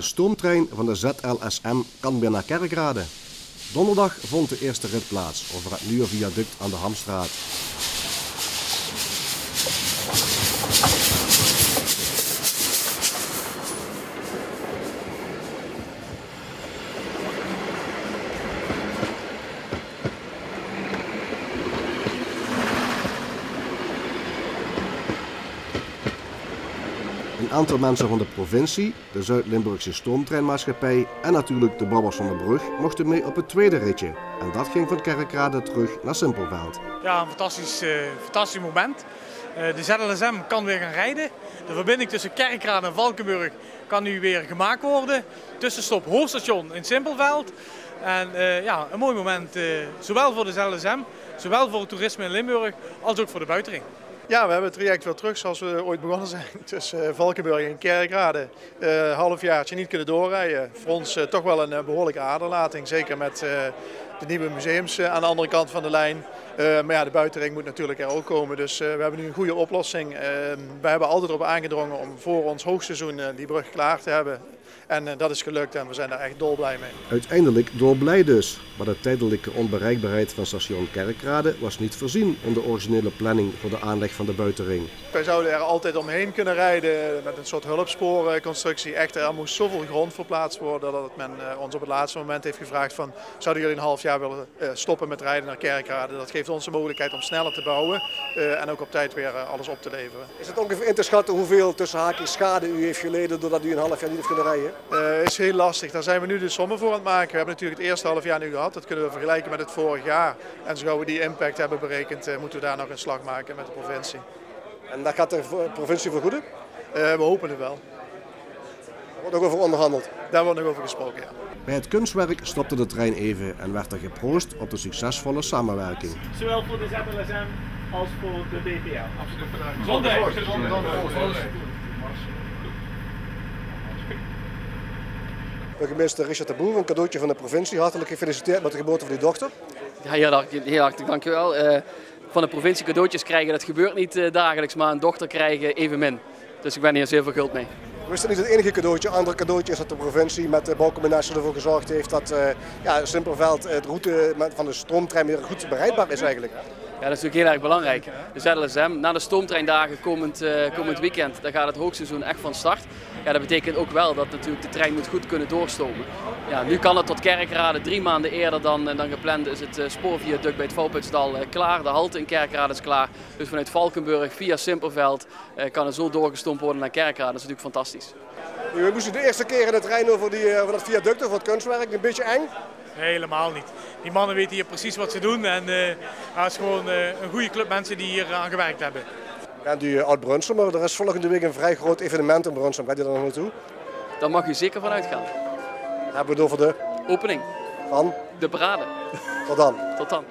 stoomtrein van de ZLSM kan weer naar Kerkrade. Donderdag vond de eerste rit plaats over het nieuwe viaduct aan de Hamstraat. Een aantal mensen van de provincie, de Zuid-Limburgse Stoomtreinmaatschappij en natuurlijk de bouwers van de brug mochten mee op het tweede ritje. En dat ging van Kerkrade terug naar Simpelveld. Ja, een fantastisch moment. De ZLSM kan weer gaan rijden. De verbinding tussen Kerkrade en Valkenburg kan nu weer gemaakt worden. Tussenstop Hoofdstation in Simpelveld. En ja, een mooi moment, zowel voor de ZLSM, zowel voor het toerisme in Limburg, als ook voor de buitenring. Ja, we hebben het traject weer terug zoals we ooit begonnen zijn. Tussen Valkenburg en Kerkrade. Halfjaartje niet kunnen doorrijden. Voor ons toch wel een behoorlijke aderlating. Zeker met de nieuwe museums aan de andere kant van de lijn. Maar ja, de buitenring moet natuurlijk er ook komen. Dus we hebben nu een goede oplossing. We hebben altijd erop aangedrongen om voor ons hoogseizoen die brug klaar te hebben. En dat is gelukt en we zijn daar echt dolblij mee. Uiteindelijk dolblij dus, maar de tijdelijke onbereikbaarheid van station Kerkrade was niet voorzien in de originele planning voor de aanleg van de buitenring. Wij zouden er altijd omheen kunnen rijden met een soort hulpspoorconstructie. Echter, er moest zoveel grond verplaatst worden dat men ons op het laatste moment heeft gevraagd van zouden jullie een half jaar willen stoppen met rijden naar Kerkrade. Dat geeft ons de mogelijkheid om sneller te bouwen en ook op tijd weer alles op te leveren. Is het ongeveer in te schatten hoeveel tussen haakjes schade u heeft geleden doordat u een half jaar niet heeft kunnen rijden? Is heel lastig. Daar zijn we nu de sommen voor aan het maken. We hebben natuurlijk het eerste half jaar nu gehad. Dat kunnen we vergelijken met het vorig jaar. En zo we die impact hebben berekend, moeten we daar nog een slag maken met de provincie. En daar gaat de provincie vergoeden? We hopen het wel. Er wordt ook over onderhandeld? Daar wordt nog over gesproken, ja. Bij het kunstwerk stopte de trein even en werd er geproost op de succesvolle samenwerking. Zowel voor de ZLSM als voor de BPL. Burgemeester Richard de Boer, een cadeautje van de provincie. Hartelijk gefeliciteerd met de geboorte van uw dochter. Ja, heel hartelijk dankjewel. Van de provincie cadeautjes krijgen, dat gebeurt niet dagelijks, maar een dochter krijgen evenmin. Dus ik ben hier zeer verguld mee. Is dat niet het enige cadeautje? Een ander cadeautje is dat de provincie met de bouwcombinatie ervoor gezorgd heeft dat Simpelveld de route van de stoomtrein weer goed bereikbaar is eigenlijk. Ja, dat is natuurlijk heel erg belangrijk. De ZLSM, na de stoomtreindagen komend weekend, daar gaat het hoogseizoen echt van start. Ja, dat betekent ook wel dat natuurlijk de trein moet goed kunnen doorstomen. Ja, nu kan het tot Kerkrade, 3 maanden eerder dan gepland is het spoorviaduct bij het Valputsdal klaar. De halte in Kerkrade is klaar. Dus vanuit Valkenburg via Simpelveld kan het zo doorgestompt worden naar Kerkrade. Dat is natuurlijk fantastisch. U moest de eerste keer in de trein over dat viaduct, over het kunstwerk, een beetje eng? Helemaal niet. Die mannen weten hier precies wat ze doen en het is gewoon een goede club mensen die hier aan gewerkt hebben. Bent u oud Brunsum, maar er is volgende week een vrij groot evenement in Brunsum. Gaat u daar nog naartoe? Daar mag u zeker van uitgaan. Hebben we het over de opening van de parade. Tot dan. Tot dan.